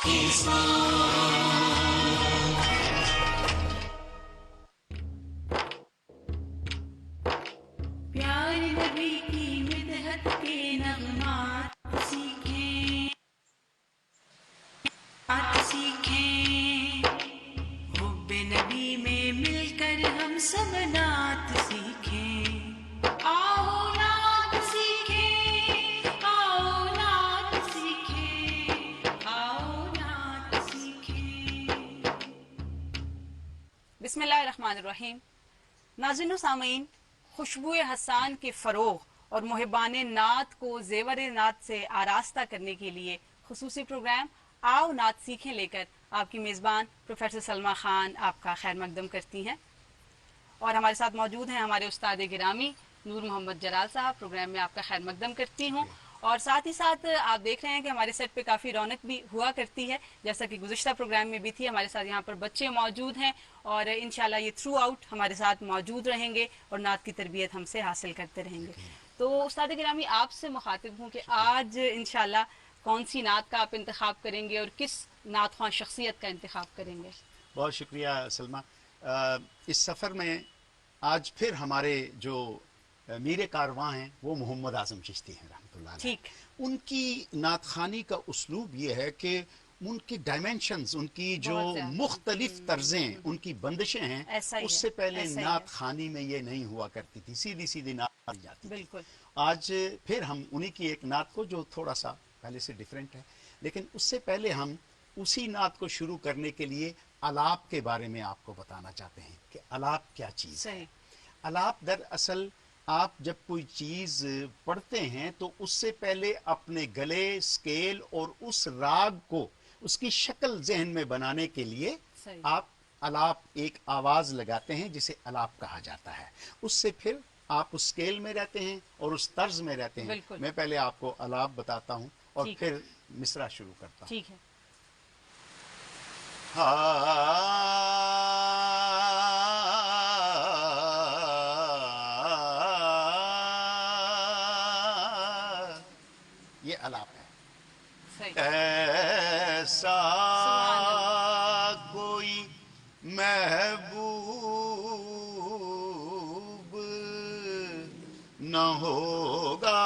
प्यार नबी की मिदहत के नगमात सीखें, हुब्बे नबी में मिलकर हम सब नात सीखें। आओ नात सीखें, आओ नात सीखें, आओ नात सीखें। बिस्मिल्लाहिर्रहमानिर्रहीम। नाज़रीन व सामीन, खुशबू हसान के फ़रोग़ और मुहिबान नात को ज़ेवर नात से आरास्ता करने के लिए खुसूसी प्रोग्राम आओ नात सीखें लेकर आपकी मेज़बान प्रोफेसर सलमा ख़ान आपका खैर मकदम करती हैं। और हमारे साथ मौजूद हैं हमारे उस्ताद गिरामी नूर मोहम्मद जलाल साहब। प्रोग्राम में आपका खैर मकदम करती हूँ। और साथ ही साथ आप देख रहे हैं कि हमारे सेट पे काफ़ी रौनक भी हुआ करती है, जैसा कि गुज़िश्ता प्रोग्राम में भी थी। हमारे साथ यहाँ पर बच्चे मौजूद हैं और इंशाल्लाह ये थ्रू आउट हमारे साथ मौजूद रहेंगे और नात की तरबियत हमसे हासिल करते रहेंगे। तो उस्ताद गिरामी, आपसे मुखातिब हूँ कि आज इंशाल्लाह कौन सी नात का आप इंतखाब करेंगे और किस नात ख्वां शख्सियत का इंतखाब करेंगे? बहुत शुक्रिया सलमा। इस सफ़र में आज फिर हमारे जो मीर कारवां हैं वो मोहम्मद आज़म चिश्ती हैं रहमतुल्लाह अलैह। ठीक। उनकी नात खानी का उसलूब ये है कि उनकी डायमेंशंस, उनकी जो मुख्तलिफ तर्जें, उनकी बंदिशें हैं, उससे पहले नात खानी में ये नहीं हुआ करती थी, सीधी सीधी नात बन जाती थी। बिल्कुल। आज फिर हम उन्हीं की एक नात को जो थोड़ा सा पहले से डिफरेंट है, लेकिन उससे पहले हम उसी नात को शुरू करने के लिए अलाप के बारे में आपको बताना चाहते हैं कि अलाप क्या चीज़ है। अलाप दरअसल आप जब कोई चीज़ पढ़ते हैं तो उससे पहले अपने गले, स्केल और उस राग को, उसकी शक्ल जहन में बनाने के लिए आप अलाप एक आवाज़ लगाते हैं जिसे अलाप कहा जाता है। उससे फिर आप उस स्केल में रहते हैं और उस तर्ज में रहते हैं। मैं पहले आपको अलाप बताता हूँ और फिर मिसरा शुरू करता हूँ। ठीक है। ये अलाप है। ऐसा कोई महबूब न होगा,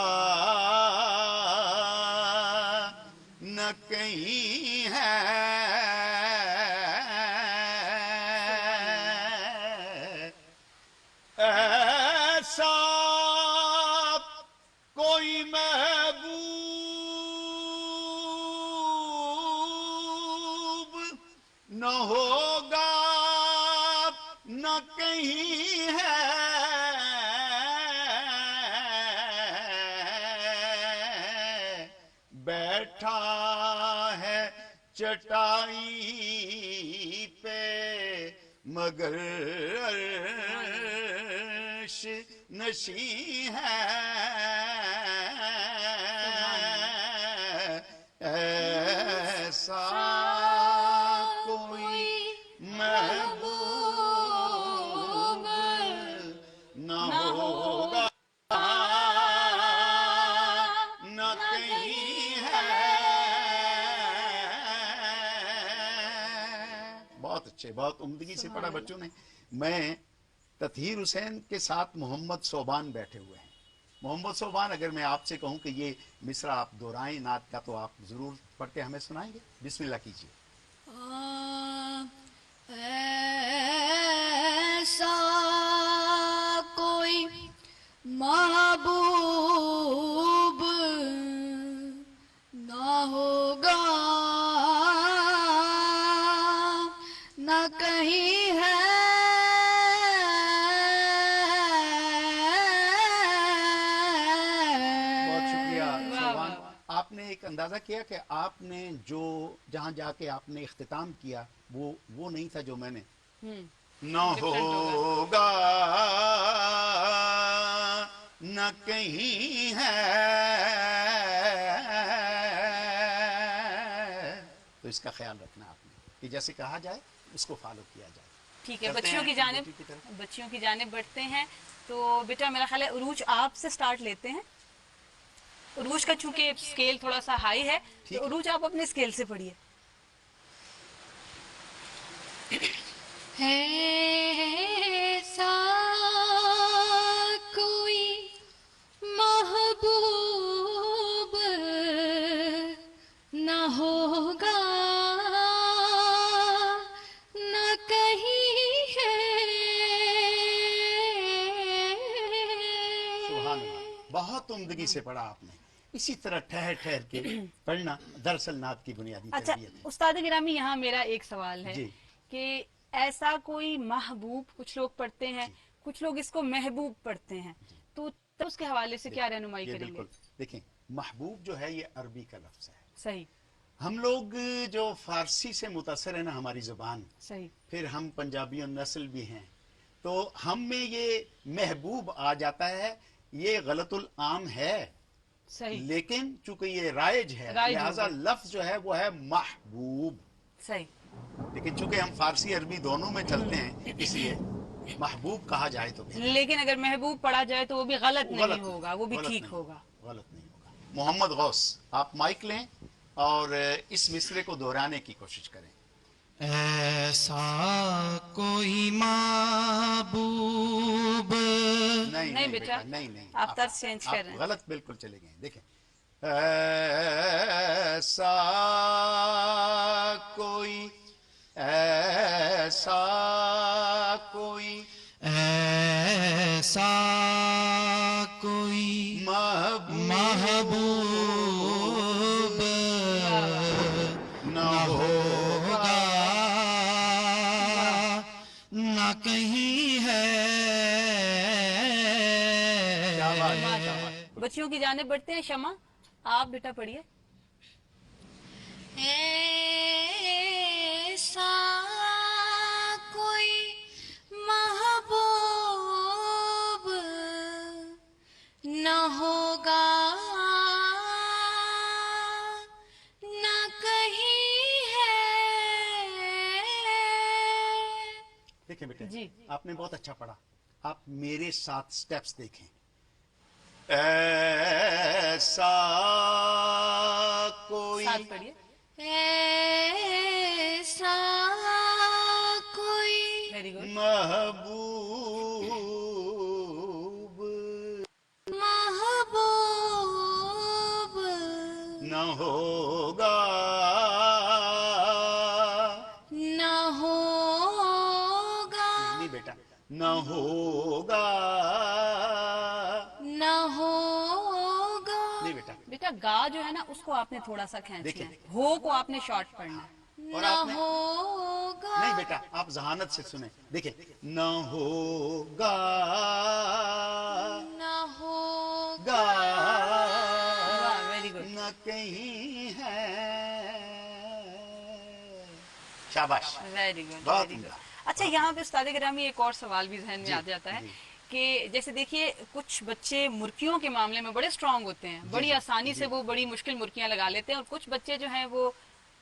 न कहीं है, ऐसा कोई महबूब न होगा, न कहीं है, बैठा है चटाई पे मगर अर्श नशी है, ऐसा कोई महबूब न होगा, न कहीं है। बहुत अच्छे, बहुत उम्दगी से पढ़ा बच्चों ने। मैं ततहीर हुसैन के साथ मोहम्मद सोबान बैठे हुए हैं। मोहम्मद सोबान, अगर मैं आपसे कहूं कि ये मिसरा आप दोहराएं नात का, तो आप जरूर पढ़ के हमें सुनाएंगे। बिस्मिल्लाह कीजिए। ऐसा कोई महबूब न होगा, न कहीं है, आपने एक अंदाजा किया कि आपने जो जहां जाके आपने इख्तिताम किया वो नहीं था जो मैंने। न होगा, न कहीं है, तो इसका ख्याल रखना आपने कि जैसे कहा जाए उसको फॉलो किया जाए। ठीक है। बच्चियों की जानिब बढ़ते हैं। तो बेटा मेरा ख्याल है उरूज आपसे स्टार्ट लेते हैं। उरूज का चूंकि स्केल थोड़ा सा हाई है, तो उरूज आप अपने स्केल से पढ़िए। है ऐसा कोई महबूब न होगा न कहीं है। सुभान अल्लाह, बहुत उम्दगी से पढ़ा आपने। इसी तरह ठहर ठहर के पढ़ना दरअसल नात की बुनियादी अच्छा तरबियत है। उस्ताद गिरामी, यहाँ मेरा एक सवाल है जी। कि ऐसा कोई महबूब कुछ लोग पढ़ते हैं, कुछ लोग इसको महबूब पढ़ते हैं, तो उसके हवाले से क्या रहनुमाई ये करेंगे? बिल्कुल देखें, महबूब जो है ये अरबी का लफ्ज है। सही हम लोग जो फारसी से मुतासर है ना, हमारी जुबान, सही फिर हम पंजाबी और नस्ल भी हैं, तो हम में ये महबूब आ जाता है। ये गलतुल आम है, सही लेकिन चूंकि ये राइज है, राइज हो लिहाजा गया। लफ्ज जो है वो है महबूब। सही लेकिन चूंकि हम फारसी अरबी दोनों में चलते हैं, इसलिए महबूब कहा जाए तो बेहतर। लेकिन अगर महबूब पढ़ा जाए तो वो भी गलत नहीं गलत होगा, वो भी गलत ठीक नहीं होगा। गलत नहीं होगा। मोहम्मद गौस, आप माइक लें और इस मिसरे को दोहराने की कोशिश करें। ऐसा कोई महबूब नहीं बेटा, नहीं, आप तर्ज चेंज कर रहे हैं। गलत बिल्कुल चले गए। देखें, ऐसा कोई, ऐसा कोई ऐसा कोई महबूब न होगा न कहीं है। बच्चियों की जाने बढ़ते हैं। शमा, आप बेटा पढ़िए। ऐसा कोई महबूब न होगा न कहीं है। देखें बेटे, जी। आपने बहुत अच्छा पढ़ा। आप मेरे साथ स्टेप्स देखें। ऐसा कोई, साथ पढ़िए। ऐसा कोई वेरी गुड। महबूब महबूब न होगा न होगा नहीं बेटा, न होगा न होगा। नहीं बेटा। बेटा गा जो है ना उसको आपने थोड़ा सा खींचना देखिए। है, हो को आपने शॉर्ट पढ़ना है। और न आपने होगा नहीं बेटा, आप जहानत से सुने। देखिए, न होगा न होगा गा वाह, वेरी गुड। न कहीं है। शाबाश, वेरी गुड, बहुत वेरी गुड। उम्दा। अच्छा, यहाँ पे उस्ताद गिरामी एक और सवाल भी जहन में जी, आ जाता है जी। कि जैसे देखिए कुछ बच्चे मुर्कियों के मामले में बड़े स्ट्रांग होते हैं, बड़ी आसानी से वो बड़ी मुश्किल मुर्कियां लगा लेते हैं, और कुछ बच्चे जो हैं वो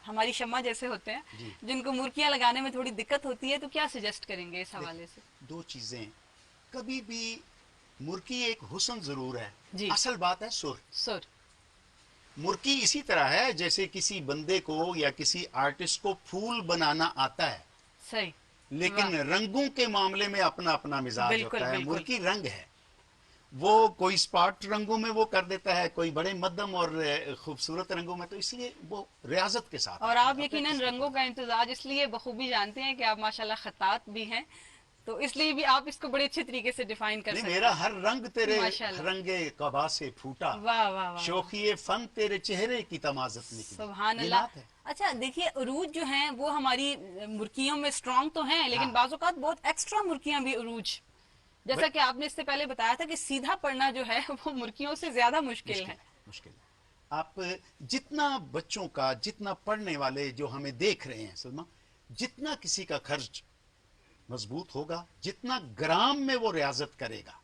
हमारी शम्मा जैसे होते हैं जिनको मुर्कियां लगाने में थोड़ी दिक्कत होती है, तो क्या सजेस्ट करेंगे इस हवाले से? दो चीजें, कभी भी मुर्की एक हुस्न जरूर है, जी। असल बात है सुर। सुर मुर्की इसी तरह है जैसे किसी बंदे को या किसी आर्टिस्ट को फूल बनाना आता है, सही, लेकिन रंगों के मामले में अपना अपना मिजाज बिल्कुल, होता है। बिल्कुल। मुर्की रंग है, वो कोई स्पॉट रंगों में वो कर देता है, कोई बड़े मध्यम और खूबसूरत रंगों में, तो इसलिए वो रियाजत के साथ। और आप यकीनन रंगों का इंतजाज इसलिए बखूबी जानते हैं कि आप माशाल्लाह खतात भी हैं, तो इसलिए भी आप इसको बड़े अच्छे तरीके से डिफाइन कर नहीं, सकते मेरा हैं। हर रंग तेरे माशाल्लाह। रंगे कबा से फूटा, वाह वाह वाह, शोखिए फन तेरे चेहरे की तमाजत निकली। सुभान ये अल्लाह। नात है। अच्छा देखिए, उरूज जो हैं वो हमारी मुर्कियों में स्ट्रांग तो हैं, लेकिन हाँ। बाज़ औक़ात बहुत एक्स्ट्रा मुर्कियां भी उरूज, जैसा कि आपने इससे पहले बताया था कि सीधा पढ़ना जो है वो मुर्कियों से ज्यादा मुश्किल है। मुश्किल है। आप जितना बच्चों का, जितना पढ़ने वाले जो हमें देख रहे हैं सलमा, जितना किसी का खर्च मजबूत होगा, जितना ग्राम में वो रियाजत करेगा।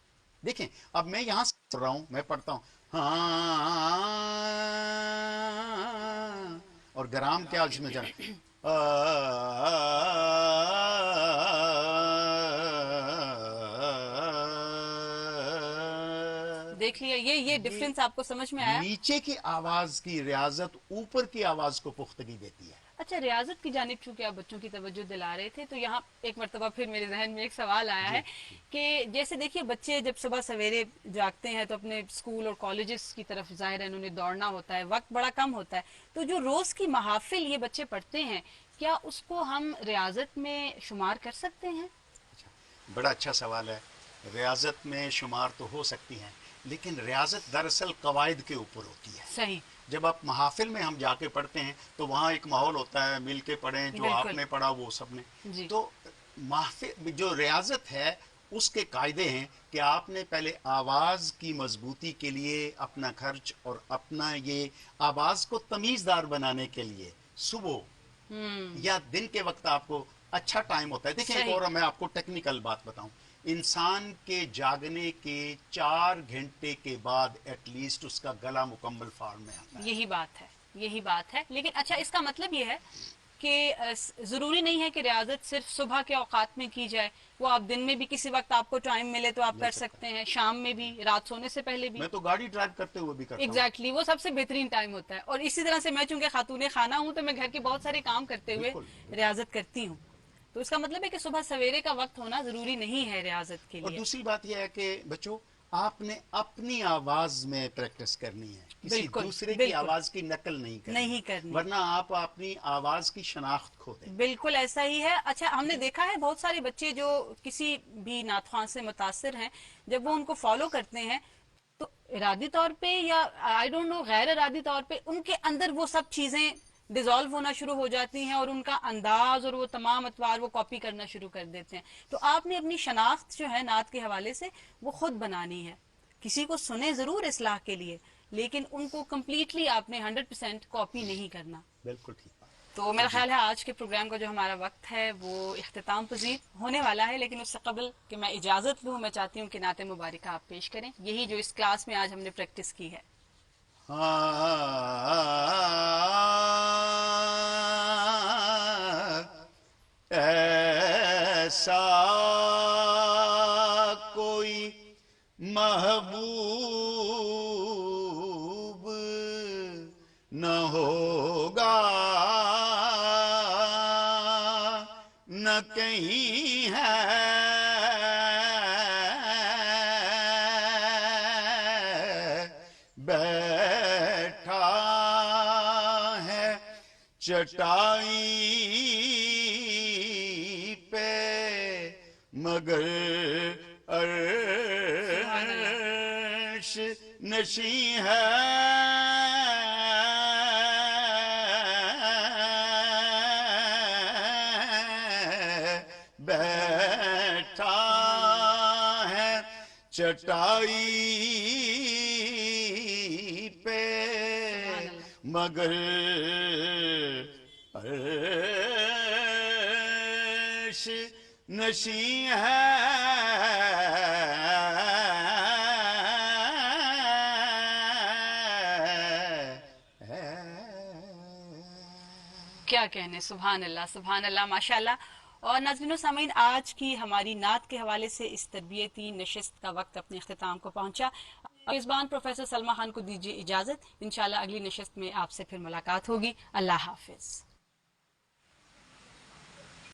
देखें, अब मैं यहां से पढ़ रहा हूं, मैं पढ़ता हूं हाँ, और ग्राम क्या उसमें जाना, देख लिया, ये डिफरेंस आपको समझ में आया? नीचे की आवाज की रियाजत ऊपर की आवाज को पुख्तगी देती है। اچھا ریاضت کی جانب چونکہ آپ بچوں کی توجہ دلا رہے تھے تو یہاں ایک مرتبہ پھر میرے ذہن میں ایک سوال آیا ہے کہ جیسے دیکھیے بچے جب صبح سویرے جاگتے ہیں تو اپنے اسکول اور کالجز کی طرف ظاہر ہے انہوں نے دوڑنا ہوتا ہے, وقت بڑا کم ہوتا ہے, تو جو روز کی محافل یہ بچے پڑھتے ہیں کیا اس کو ہم ریاضت میں شمار کر سکتے ہیں؟ بڑا اچھا سوال ہے. ریاضت میں شمار تو ہو سکتی ہیں لیکن ریاضت دراصل قواعد کے اوپر ہوتی ہے. صحیح. جب آپ محافل میں ہم جا کے پڑھتے ہیں تو وہاں ایک ماحول ہوتا ہے, مل کے پڑھیں, جو آپ نے پڑھا وہ سب نے. تو محفل جو ریاضت ہے اس کے قاعدے ہیں کہ آپ نے پہلے آواز کی مضبوطی کے لیے اپنا خرچ اور اپنا یہ آواز کو تمیزدار بنانے کے لیے صبح یا دن کے وقت آپ کو اچھا ٹائم ہوتا ہے. دیکھیں ایک اور میں آپ کو ٹیکنیکل بات بتاؤں, انسان کے جاگنے کے 4 گھنٹے کے بعد ایٹ لیسٹ اس کا گلا مکمل فارم میں آتا ہے. یہی بات ہے. لیکن اچھا اس کا مطلب یہ ہے کہ ضروری نہیں ہے کہ ریاضت صرف صبح کے اوقات میں کی جائے, وہ آپ دن میں بھی کسی وقت آپ کو ٹائم ملے تو آپ کر سکتے ہیں, شام میں بھی, رات سونے سے پہلے بھی. میں تو گاڑی ڈرائیو کرتے ہوئے بھی کرتا ہوں. ایگزیکٹلی, وہ سب سے بہترین ٹائم ہوتا ہے. اور اسی طرح سے میں چونکہ خاتون خانہ ہوں تو میں گھر کے بہت سارے کام کرتے ہوئے ریاضت کرتی ہوں. تو اس کا مطلب ہے کہ صبح سویرے کا وقت ہونا ضروری نہیں ہے ریاضت کے لیے. اور دوسری بات یہ ہے کہ بچوں آپ نے اپنی آواز میں پریکٹس کرنی ہے, کسی دوسرے کی آواز کی نقل نہیں کرنی, ورنہ آپ اپنی آواز کی شناخت کھو دیں. بالکل ایسا ہی ہے. اچھا ہم نے دیکھا ہے بہت سارے بچے جو کسی بھی نعت خواں سے متاثر ہیں, جب وہ ان کو فالو کرتے ہیں تو ارادی طور پہ یا آئی ڈونٹ نو غیر ارادی طور پہ ان کے اندر وہ سب چیزیں ڈیزالو ہونا شروع ہو جاتی ہیں اور ان کا انداز اور وہ تمام اطوار وہ کاپی کرنا شروع کر دیتے ہیں. تو آپ نے اپنی شناخت جو ہے نعت کے حوالے سے وہ خود بنانی ہے. کسی کو سنیں ضرور اصلاح کے لیے, لیکن ان کو کمپلیٹلی آپ نے 100% کاپی نہیں کرنا. بالکل ٹھیک. تو میرا خیال ہے آج کے پروگرام کا جو ہمارا وقت ہے وہ اختتام پذیر ہونے والا ہے, لیکن اس سے قبل کہ میں اجازت لوں میں چاہتی ہوں کہ نعت مبارکہ آپ پیش کریں, یہی جو اس کلاس میں آج ہم نے پریکٹس کی ہے. ایسا کوئی محبوب نہ ہوگا, نہ کہیں ہے بیٹھا ہے چٹائی پہ مگر عرش نشیں ہے بیٹھا ہے چٹائی پہ مگر عرش نشیں ہے کیا کہنے. سبحان اللہ, سبحان اللہ, ماشاء اللہ. اور ناظرین و سامعین, آج کی ہماری نعت کے حوالے سے اس تربیتی نشست کا وقت اپنے اختتام کو پہنچا. میزبان پروفیسر سلمیٰ خان کو دیجیے اجازت. انشاءاللہ اگلی نشست میں آپ سے پھر ملاقات ہوگی. اللہ حافظ.